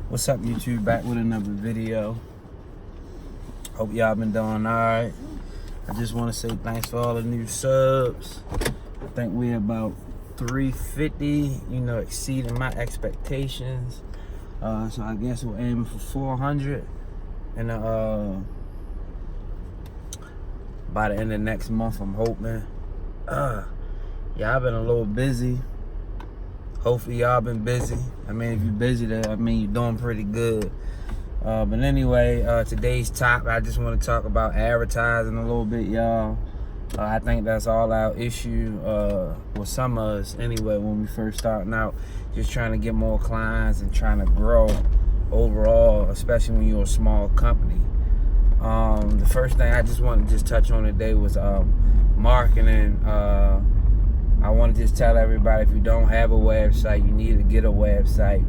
What's up, YouTube? Back with another video. Hope y'all been doing alright. I just want to say thanks for all the new subs. I think we're about 350, exceeding my expectations. So I guess we're aiming for 400. And by the end of next month, I'm hoping. Y'all been a little busy. Hopefully y'all been busy. I mean, if you're busy, you're doing pretty good. But anyway, today's topic, I just want to talk about advertising a little bit, y'all. I think that's all our issue with some of us anyway when we first starting out. Just trying to get more clients and trying to grow overall, especially when you're a small company. The first thing I just want to just touch on today was marketing. I want to just tell everybody, if you don't have a website, you need to get a website.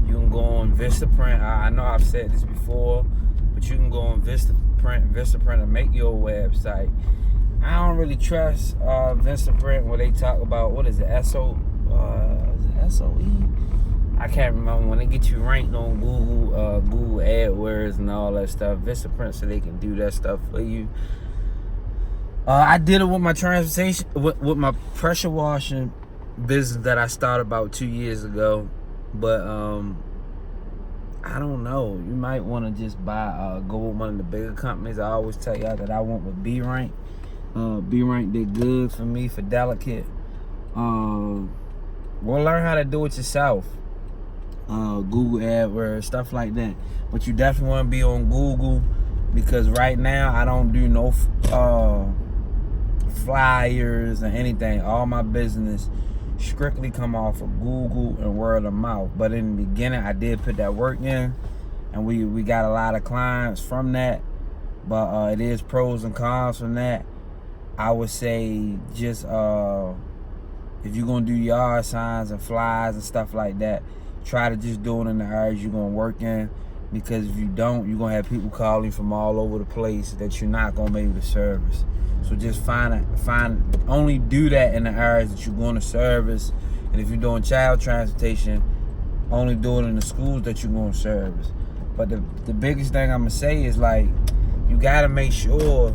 You can go on Vistaprint. I know I've said this before, but you can go on Vistaprint and make your website. I don't really trust Vistaprint when they talk about, what is it, SOE? I can't remember. When they get you ranked on Google AdWords and all that stuff, Vistaprint, so they can do that stuff for you. I did it with my transportation, with my pressure washing business that I started about 2 years ago. But I don't know. You might want to just go with one of the bigger companies. I always tell y'all that I went with B-Rank. B-Rank did good for me, for Delicate. We'll learn how to do it yourself. Google AdWords, stuff like that. But you definitely want to be on Google, because right now I don't do no flyers or anything. All my business strictly come off of Google and word of mouth. But in the beginning, I did put that work in, and we got a lot of clients from that. But it is pros and cons from that. I would say just if you're gonna do yard signs and flyers and stuff like that, try to just do it in the areas you're gonna work in, because if you don't, you're gonna have people calling from all over the place that you're not gonna be able to service. So just only do that in the areas that you're going to service. And if you're doing child transportation, only do it in the schools that you're going to service. But the biggest thing I'm going to say is, like, you got to make sure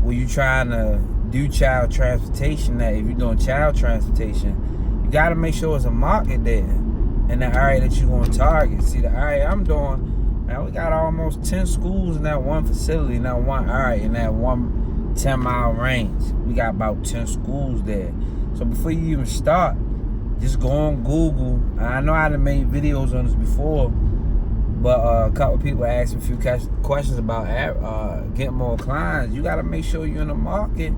when you're trying to do child transportation, that if you're doing child transportation, you got to make sure there's a market there in the area that you're going to target. See, the area I'm doing, man, we got almost 10 schools in that one facility, in that one area, in that one 10-mile range. We got about 10 schools there. So before you even start, just go on Google. And I know I done made videos on this before, but a couple of people asked a few questions about getting more clients. You got to make sure you're in the market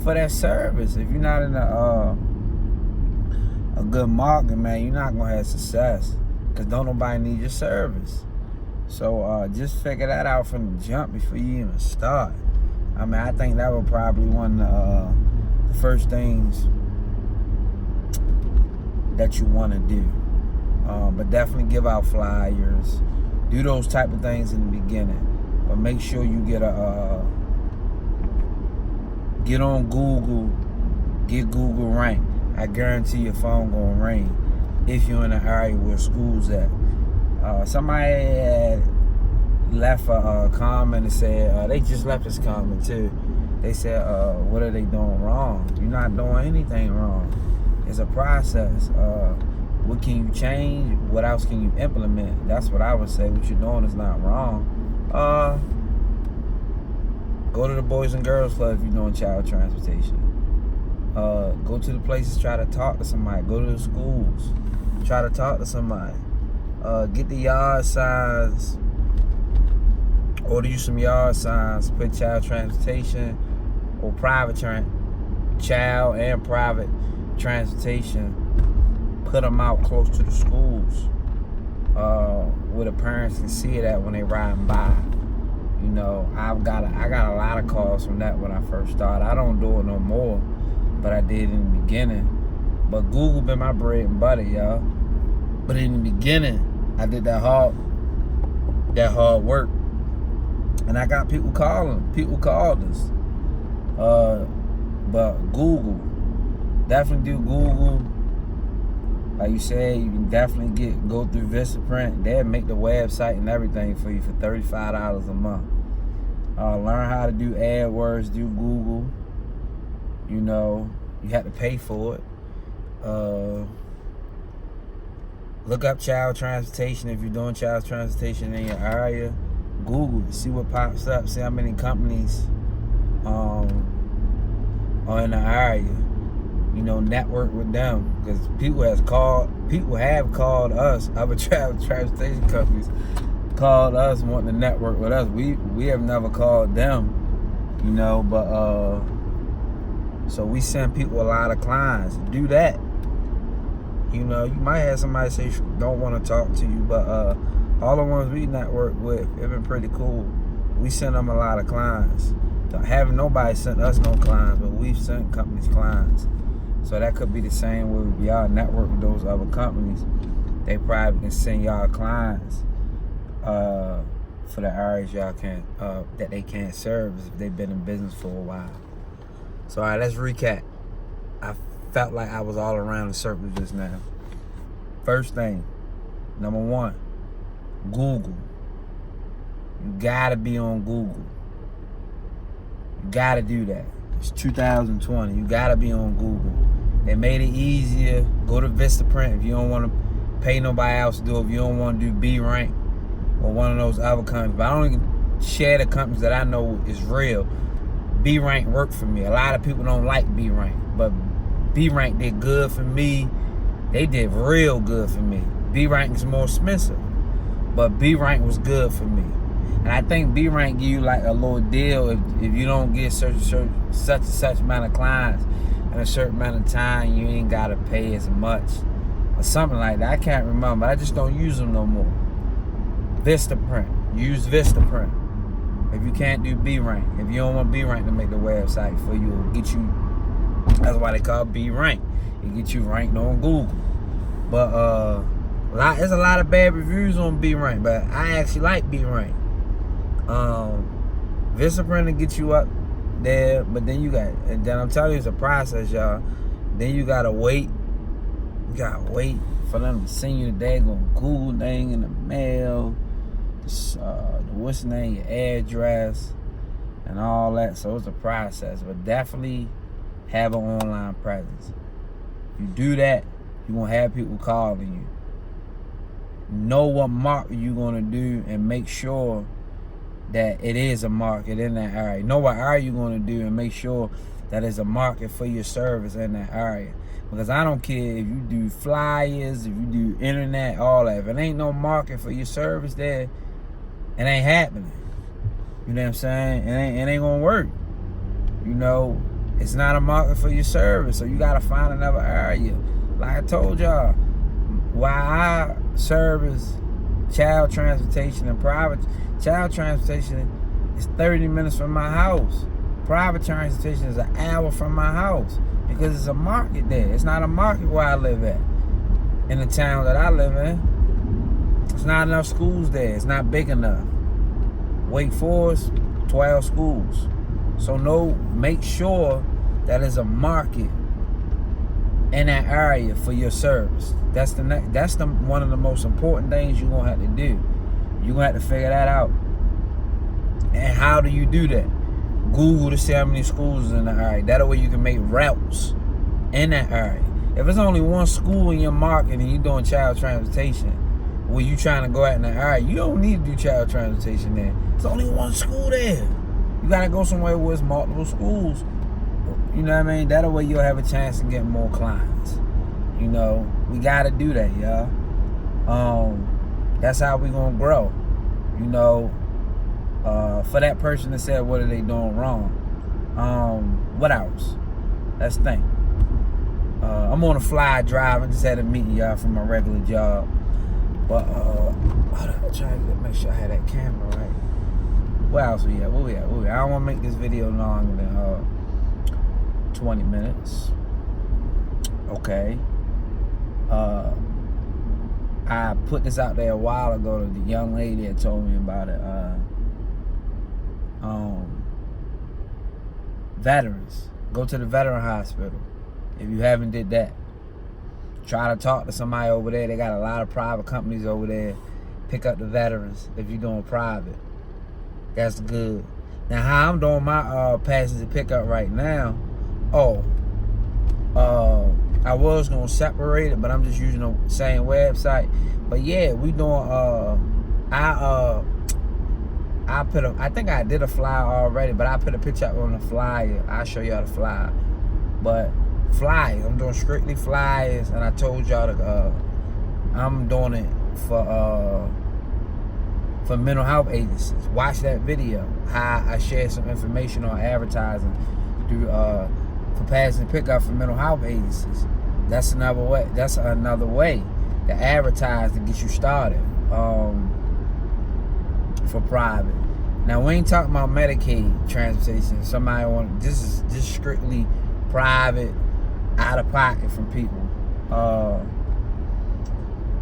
for that service. If you're not in a good market, man, you're not going to have success, because don't nobody need your service. So just figure that out from the jump before you even start. I mean, I think that was probably one of the first things that you want to do. But definitely give out flyers. Do those type of things in the beginning. But make sure you get on Google, get Google ranked. I guarantee your phone gonna ring if you're in an area where school's at. Somebody had left a comment and said, they just left this comment too. They said, what are they doing wrong? You're not doing anything wrong. It's a process. What can you change? What else can you implement? That's what I would say. What you're doing is not wrong. Go to the Boys and Girls Club if you're doing child transportation. Go to the places, try to talk to somebody. Go to the schools, try to talk to somebody. Get the yard signs. Order you some yard signs, put child transportation or child and private transportation. Put them out close to the schools, where the parents can see it at when they riding by. I got a lot of calls from that when I first started. I don't do it no more, but I did in the beginning. But Google been my bread and butter, y'all. But in the beginning, I did that hard work. And I got people calling. People called us. But Google. Definitely do Google. Like you said, you can definitely go through Vistaprint. They'll make the website and everything for you for $35 a month. Learn how to do AdWords, do Google. You know, you have to pay for it. Look up child transportation if you're doing child transportation in your area. Google it, see what pops up, see how many companies are in the area. You know, network with them, because people have called us, other travel transportation companies called us wanting to network with us. We have never called them, you know, but so we send people a lot of clients. Do that. You know, you might have somebody say don't want to talk to you, but all the ones we network with, it's been pretty cool. We send them a lot of clients. Haven't nobody sent us no clients, but we've sent companies clients. So that could be the same way we all network with those other companies. They probably can send y'all clients for the areas y'all can that they can't service if they've been in business for a while. So all right, let's recap. I felt like I was all around the circle just now. First thing, number one, Google. You gotta be on Google. You gotta do that. It's 2020. You gotta be on Google. They made it easier. Go to Vistaprint if you don't want to pay nobody else to do it. If you don't want to do B-Rank or one of those other companies. But I don't even share the companies that I know is real. B-Rank worked for me. A lot of people don't like B-Rank, but B-Rank did good for me. They did real good for me. B-Rank is more expensive, but B-Rank was good for me. And I think B-Rank give you like a little deal if you don't get such and such amount of clients in a certain amount of time, you ain't gotta pay as much or something like that. I can't remember. I just don't use them no more. Vistaprint. Use Vistaprint. If you can't do B-Rank, if you don't want B-Rank to make the website for you, or get you, that's why they call it B-Rank. It get you ranked on Google. But there's a lot of bad reviews on B-Rank, but I actually like B-Rank. Vistaprint will get you up there, but then and then I'm telling you, it's a process, y'all. Then you gotta wait. You gotta wait for them to send you the daggone Google thing in the mail. What's the name, your address, and all that. So it's a process, but definitely have an online presence. If you do that, you're gonna have people calling you. Know what market you're gonna do, and make sure that it is a market in that area. Know what area you're gonna do, and make sure that there's a market for your service in that area. Because I don't care if you do flyers, if you do internet, all that. If it ain't no market for your service there, it ain't happening. You know what I'm saying? It ain't gonna work. You know, it's not a market for your service, so you gotta find another area. Like I told y'all, why I service child transportation and private child transportation is 30 minutes from my house. Private transportation is an hour from my house, because it's a market there. It's not a market where I live at. In the town that I live in, there's not enough schools there. It's not big enough. Wake Forest, 12 schools. So make sure that there's a market in that area for your service. That's one of the most important things you're gonna have to do. You're gonna have to figure that out. And how do you do that? Google to see how many schools is in the area. That way you can make routes in that area. If there's only one school in your market and you're doing child transportation, where you trying to go out in the area, you don't need to do child transportation there. There's only one school there. You gotta go somewhere where there's multiple schools. You know what I mean? That way you'll have a chance to get more clients. You know, we gotta do that, y'all. That's how we gonna grow. You know, for that person that said, what are they doing wrong? What else? Let's think. I'm on a fly driving. Just had a meeting, y'all, from my regular job. But I'm trying to make sure I had that camera right. What else we at? Where we at? I don't want to make this video longer than 20 minutes. Okay. I put this out there a while ago. The young lady had told me about it. Veterans. Go to the veteran hospital if you haven't did that. Try to talk to somebody over there. They got a lot of private companies over there. Pick up the veterans if you're doing private. That's good. Now, how I'm doing my passenger pickup right now, I was gonna separate it, but I'm just using the same website. But yeah, we doing I think I did a flyer already, but I put a picture up on the flyer. I'll show y'all the flyer. But flyers, I'm doing strictly flyers, and I told y'all to I'm doing it for mental health agencies. Watch that video. How I share some information on advertising through for passing pickup for mental health agencies. That's another way. That's another way to advertise to get you started for private. Now we ain't talking about Medicaid transportation. Somebody want this is just strictly private, out of pocket from people.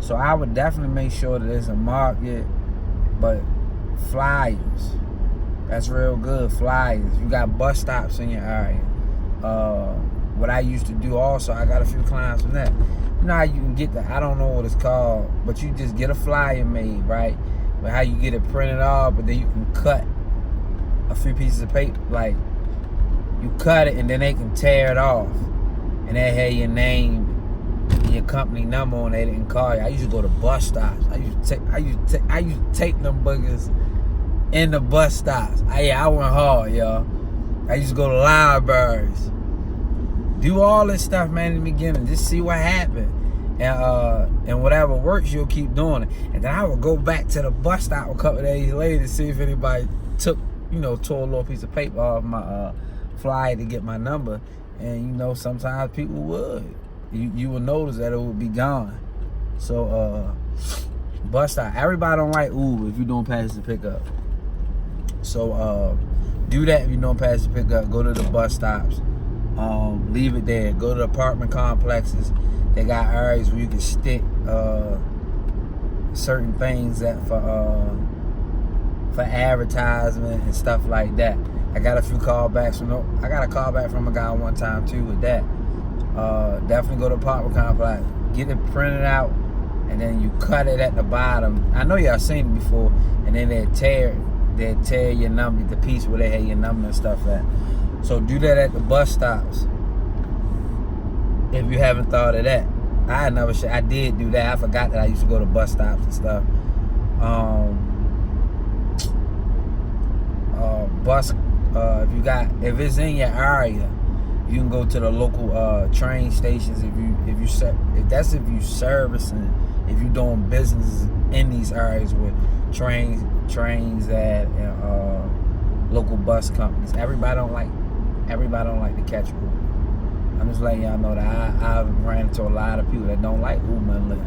So I would definitely make sure that there's a market, but flyers, that's real good. Flyers, you got bus stops in your area. What I used to do also, I got a few clients from that. You know how you can get I don't know what it's called, but you just get a flyer made, right? But how you get it printed off, but then you can cut a few pieces of paper, like you cut it and then they can tear it off, and they have your name and your company number on it and call you. I used to go to bus stops. I used to take them boogers in the bus stops. I went hard, y'all. I used to go to libraries. Do all this stuff, man, in the beginning. Just see what happened. And whatever works, you'll keep doing it. And then I would go back to the bus stop a couple of days later to see if anybody tore a little piece of paper off my flyer to get my number. And, sometimes people would. You would notice that it would be gone. So, bus stop. Everybody don't like Uber if you're doing passenger pickup. So, do that if you're doing passenger pickup. Go to the bus stops. Leave it there. Go to the apartment complexes. They got areas where you can stick certain things that for advertisement and stuff like that. I got a few callbacks I got a callback from a guy one time too with that. Definitely go to apartment complex. Get it printed out, and then you cut it at the bottom. I know y'all seen it before, and then they tear your number, the piece where they had your number and stuff at. So do that at the bus stops. If you haven't thought of that, I did do that. I forgot that I used to go to bus stops and stuff. If it's in your area, you can go to the local train stations. If you servicing, if you're doing business in these areas with trains and local bus companies. Everybody don't like to catch Uber. I'm just letting y'all know that I've ran into a lot of people that don't like Uber and Lyft.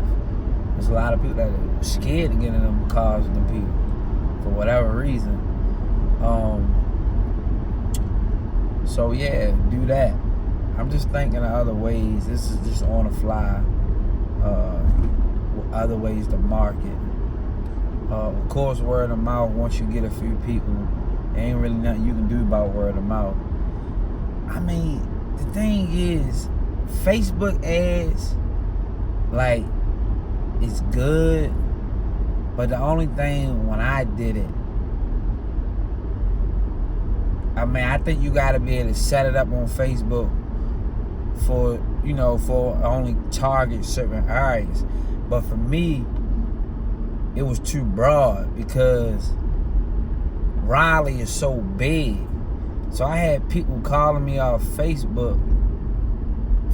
There's a lot of people that are scared to get in them cars with them people for whatever reason. So yeah, do that. I'm just thinking of other ways. This is just on the fly. Other ways to market. Of course, word of mouth. Once you get a few people, there ain't really nothing you can do about word of mouth. I mean, the thing is, Facebook ads, like, it's good, but the only thing when I did it, I think you gotta be able to set it up on Facebook for only target certain areas. But for me, it was too broad because Raleigh is so big. So I had people calling me off Facebook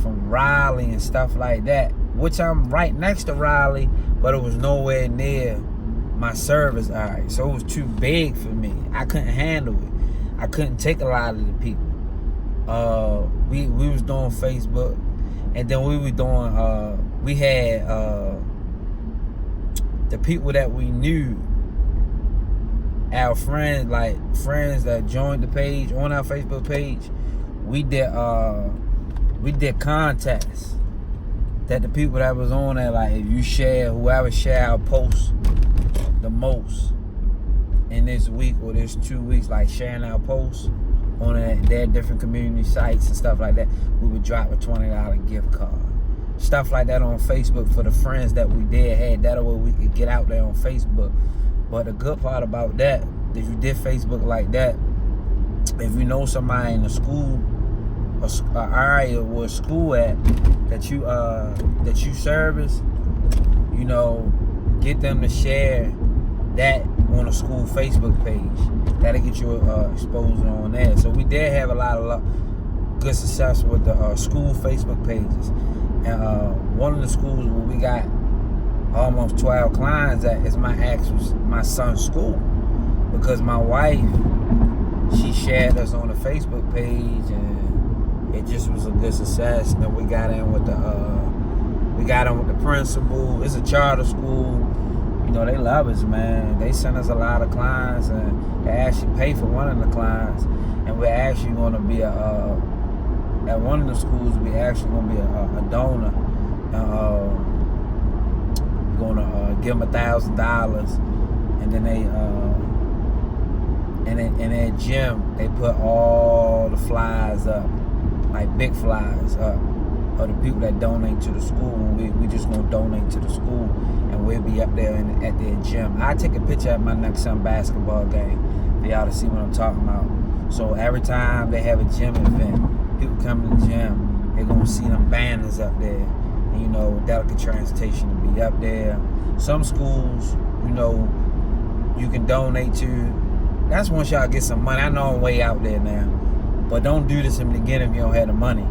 from Raleigh and stuff like that, which I'm right next to Raleigh, but it was nowhere near my service area. So it was too big for me. I couldn't handle it. I couldn't take a lot of the people. We was doing Facebook, and then we were doing, we had the people that we knew, our friends that joined the page, on our Facebook page, we did contests that the people that was on there, like, if you share, whoever share our post the most in this week or this 2 weeks, like sharing our posts on their different community sites and stuff like that, we would drop a $20 gift card. stuff like that on Facebook for the friends that we did have. That way we could get out there on Facebook. But the good part about that, if you did Facebook like that, if you know somebody in the school, or area where school at that you service, you know, get them to share that on a school Facebook page. That'll get you exposure on there. So we did have a lot of good success with the school Facebook pages. And one of the schools where we got almost 12 clients at is my son's school, because my wife, she shared us on the Facebook page, and it just was a good success. And then we got in with the principal. It's a charter school. You know, they love us, man. They send us a lot of clients, and they actually pay for one of the clients. And we're actually going to be at one of the schools. We're actually going to be a donor. We're going to give them $1,000, and then they in their gym they put all the flyers up, like big flyers up, of the people that donate to the school. We just gonna donate to the school, and we'll be up there at their gym. I take a picture at my next son basketball game for y'all to see what I'm talking about. So every time they have a gym event, people come to the gym, they're gonna see them banners up there, and you know, delicate transportation to be up there. Some schools, you know, you can donate to. That's once y'all get some money. I know I'm way out there now, but don't do this in the beginning if you don't have the money.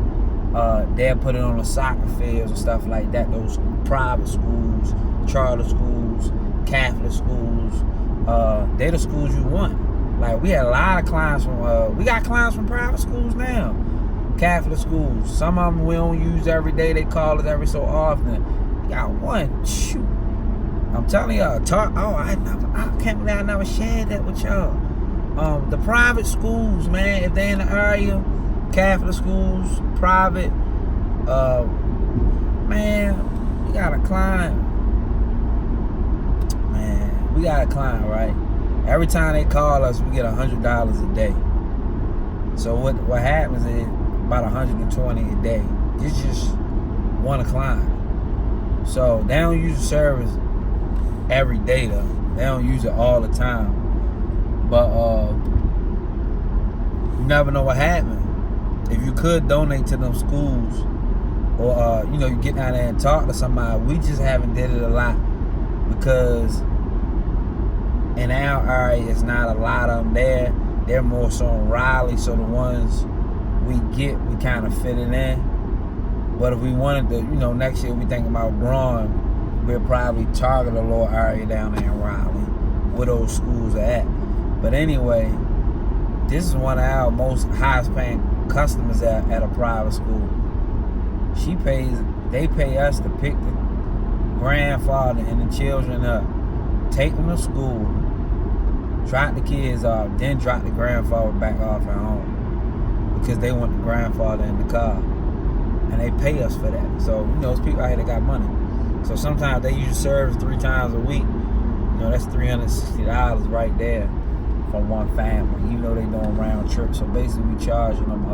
They'll put it on the soccer fields and stuff like that. Those private schools, charter schools, Catholic schools, they're the schools you want. Like, we had a lot of clients from, we got clients from private schools now, Catholic schools. Some of them we don't use every day. They call us every so often. We got one, shoot. I'm telling y'all, I can't believe I never shared that with y'all. The private schools, man, if they're in the area, Catholic schools, private, man, we got a client. Man, we got a client, right? Every time they call us, we get $100 a day. So what happens is about 120 a day. It's just one client. So they don't use the service every day though. They don't use it all the time. But you never know what happened. If you could donate to them schools, or you know, you get down there and talk to somebody. We just haven't did it a lot because in our area it's not a lot of them there. They're more so in Raleigh, so the ones we get, we kind of fit it in. But if we wanted to, you know, next year we think about growing, we'll probably target a little area down there in Raleigh where those schools are at. But anyway, this is one of our most highest paying customers at a private school. They pay us to pick the grandfather and the children up, take them to school, drop the kids off, then drop the grandfather back off at home because they want the grandfather in the car. And they pay us for that. So, you know, those people out here that got money. So sometimes they use service 3 times a week. You know, that's $360 right there for one family, even though they doing round trips. So basically we charging them,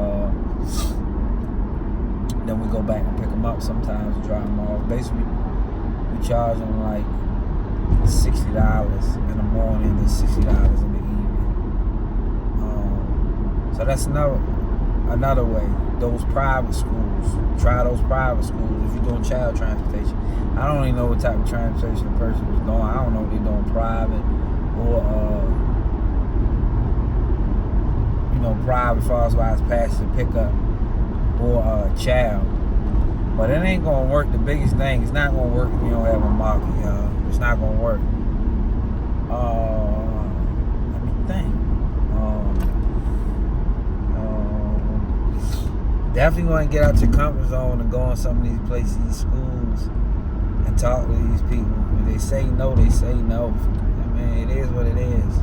then we go back and pick them up sometimes and drop them off. Basically we charge them like $60 in the morning and $60 in the evening. So that's another way. Those private schools, try those private schools if you're doing child transportation. I don't even know what type of transportation the person was doing. I don't know if they're doing private or you know, private as far as passenger pickup or child. But it ain't gonna work. The biggest thing, it's not gonna work if you don't have a market, y'all. It's not gonna work. Let me think. Definitely want to get out your comfort zone and go on some of these places, these schools, and talk to these people. When they say no, they say no. I mean, it is what it is.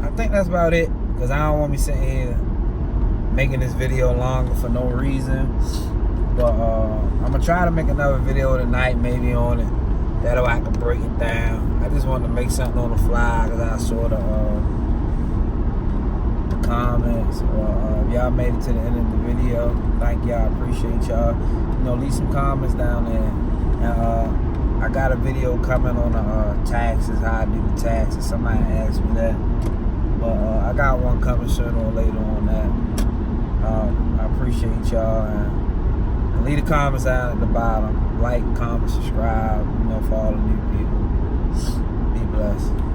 I think that's about it, because I don't want me sitting here making this video longer for no reason. But I'm going to try to make another video tonight, maybe on it. That way I can break it down. I just wanted to make something on the fly, because I saw the comments, or if y'all made it to the end of the video, thank y'all. Appreciate y'all. Leave some comments down there. And I got a video coming on the taxes, how I do the taxes. Somebody asked me that, but I got one coming sooner or later on that. I appreciate y'all, and leave the comments down at the bottom. Like, comment, subscribe. For all the new people. Be blessed.